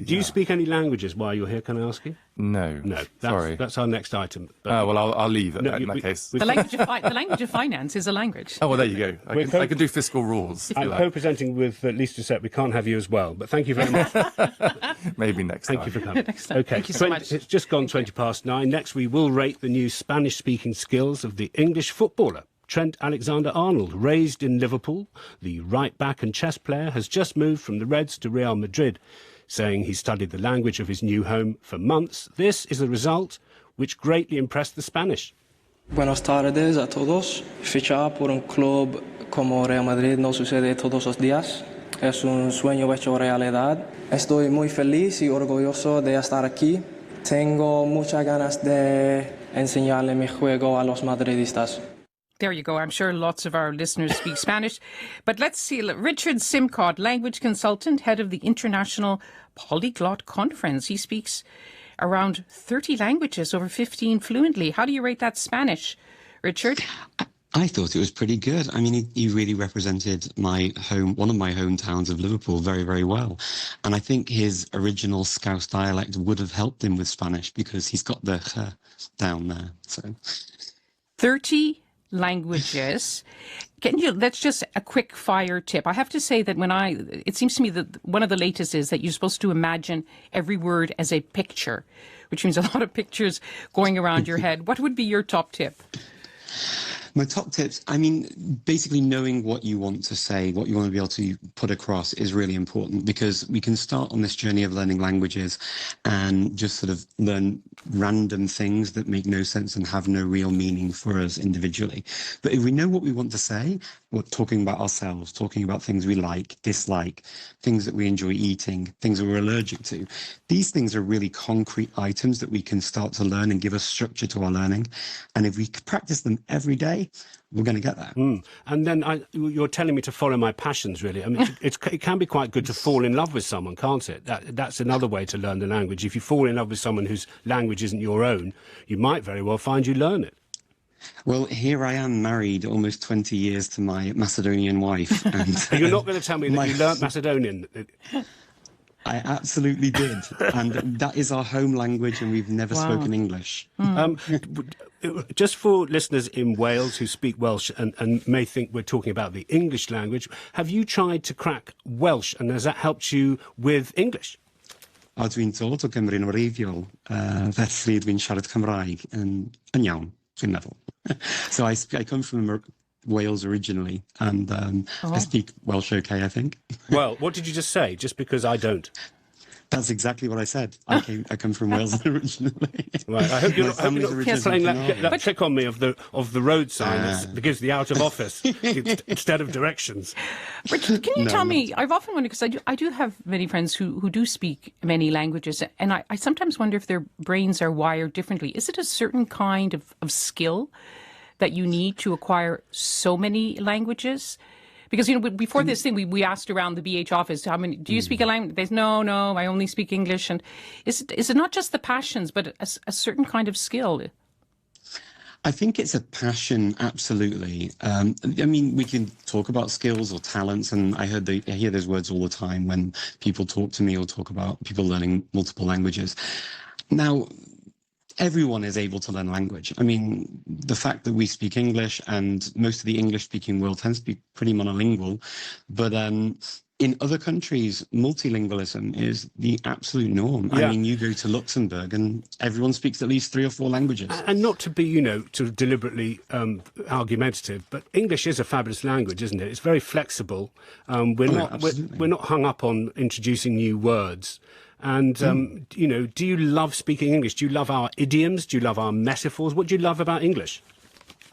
Do you speak any languages while you're here, can I ask you? No. No. Sorry. That's our next item. Well, I'll leave in that case. The language of finance is a language. Oh, well, there you go. I can do fiscal rules. I'm co-presenting with Lisa Doucette. We can't have you as well, but thank you very much. Maybe next time. Thank you for coming. Next time. Okay, Thank you so much. It's just gone 9:20. Next, we will rate the new Spanish-speaking skills of the English footballer. Trent Alexander-Arnold, raised in Liverpool, the right-back and chess player, has just moved from the Reds to Real Madrid, saying he studied the language of his new home for months. This is a result which greatly impressed the Spanish. Buenas tardes a todos. Fichar por un club como Real Madrid no sucede todos los días. Es un sueño hecho realidad. Estoy muy feliz y orgulloso de estar aquí. Tengo muchas ganas de enseñarle mi juego a los madridistas. There you go. I'm sure lots of our listeners speak Spanish. But let's see. Richard Simcott, language consultant, head of the International Polyglot Conference. He speaks around 30 languages, over 15 fluently. How do you rate that Spanish, Richard? I thought it was pretty good. I mean, he really represented one of my hometowns of Liverpool very, very well. And I think his original Scouse dialect would have helped him with Spanish because he's got the ch down there. So 30 languages. That's just a quick fire tip. I have to say that it seems to me that one of the latest is that you're supposed to imagine every word as a picture, which means a lot of pictures going around your head. What would be your top tip? My top tips, I mean, basically knowing what you want to say, what you want to be able to put across is really important because we can start on this journey of learning languages and just sort of learn random things that make no sense and have no real meaning for us individually. But if we know what we want to say, we're talking about ourselves, talking about things we like, dislike, things that we enjoy eating, things that we're allergic to. These things are really concrete items that we can start to learn and give us structure to our learning. And if we practice them every day, we're going to get there. And then you're telling me to follow my passions, really. I mean, it can be quite good to fall in love with someone, can't it? That's another way to learn the language. If you fall in love with someone whose language isn't your own, you might very well find you learn it. Well, here I am married almost 20 years to my Macedonian wife. And you're not going to tell me that you learnt Macedonian? I absolutely did. And that is our home language, and we've never spoken English. Just for listeners in Wales who speak Welsh and may think we're talking about the English language, have you tried to crack Welsh, and has that helped you with English? Dwi'n dod o Gymru'n wreiddiol, felly dwi'n siarad Cymraeg yn iawn, dwi'n meddwl. So I come from Wales originally, and I speak Welsh okay, I think. Well, what did you just say? Just because I don't. That's exactly what I said. I come from Wales originally. Right. I hope you're not playing that trick on me of the road sign that gives the out of office instead of directions. Richard, can you tell me? I've often wondered because I do have many friends who do speak many languages, and I sometimes wonder if their brains are wired differently. Is it a certain kind of skill that you need to acquire so many languages? Because, before this thing, we asked around the BH office, how many, do you speak a language? They said, no, I only speak English. And is it not just the passions, but a certain kind of skill? I think it's a passion, absolutely. I mean, we can talk about skills or talents, and I hear those words all the time when people talk to me or talk about people learning multiple languages. Now, everyone is able to learn language. I mean, the fact that we speak English and most of the English-speaking world tends to be pretty monolingual, but in other countries, multilingualism is the absolute norm. Yeah. I mean, you go to Luxembourg and everyone speaks at least 3 or 4 languages. And not to be, sort of deliberately argumentative, but English is a fabulous language, isn't it? It's very flexible. We're not hung up on introducing new words. And, do you love speaking English? Do you love our idioms? Do you love our metaphors? What do you love about English?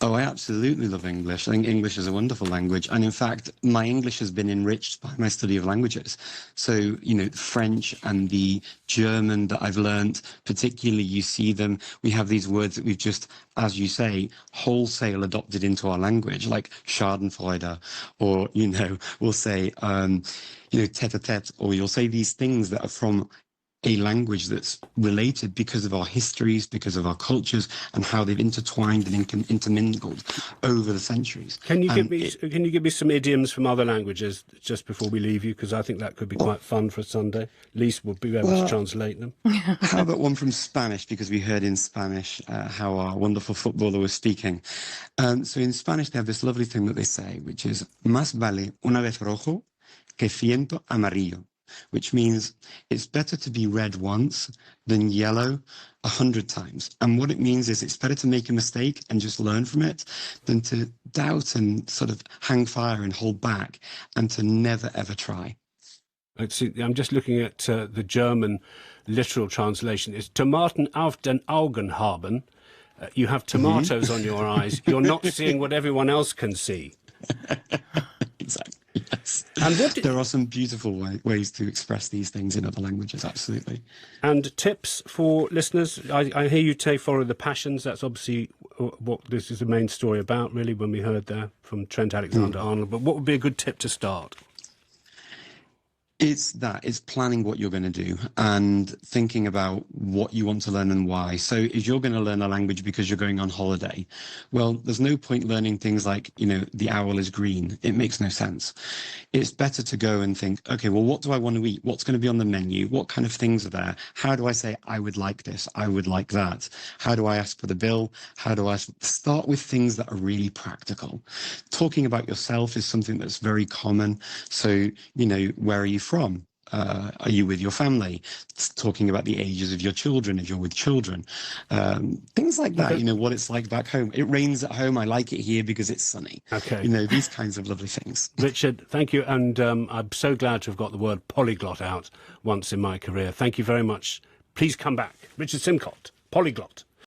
Oh, I absolutely love English. I think English is a wonderful language. And in fact, my English has been enriched by my study of languages. So, French and the German that I've learnt, particularly you see them, we have these words that we've just, as you say, wholesale adopted into our language, like Schadenfreude, or, we'll say, tete-a-tete, or you'll say these things that are from a language that's related because of our histories, because of our cultures, and how they've intertwined and intermingled over the centuries. Can you give me some idioms from other languages just before we leave you? Because I think that could be quite fun for a Sunday. Lise will be able to translate them. How about one from Spanish? Because we heard in Spanish how our wonderful footballer was speaking. So in Spanish, they have this lovely thing that they say, which is "Más vale una vez rojo que ciento amarillo," which means it's better to be red once than yellow 100 times. And what it means is it's better to make a mistake and just learn from it than to doubt and sort of hang fire and hold back and to never, ever try. I'm just looking at the German literal translation. It's Tomaten auf den Augen haben. You have tomatoes on your eyes. You're not seeing what everyone else can see. Exactly. Yes. And there are some beautiful ways to express these things in other languages, absolutely. And tips for listeners? I hear you say follow the passions. That's obviously what this is the main story about, really, when we heard there from Trent Alexander-Arnold. But what would be a good tip to start? It's planning what you're going to do and thinking about what you want to learn and why. So if you're going to learn a language because you're going on holiday, well, there's no point learning things like, the owl is green. It makes no sense. It's better to go and think, okay, well, what do I want to eat? What's going to be on the menu? What kind of things are there? How do I say, I would like this? I would like that? How do I ask for the bill? How do I start with things that are really practical? Talking about yourself is something that's very common. So, where are you from? Are you with your family? It's talking about the ages of your children, if you're with children. Things like that, what it's like back home. It rains at home. I like it here because it's sunny. Okay. These kinds of lovely things. Richard, thank you. And I'm so glad to have got the word polyglot out once in my career. Thank you very much. Please come back. Richard Simcott, polyglot.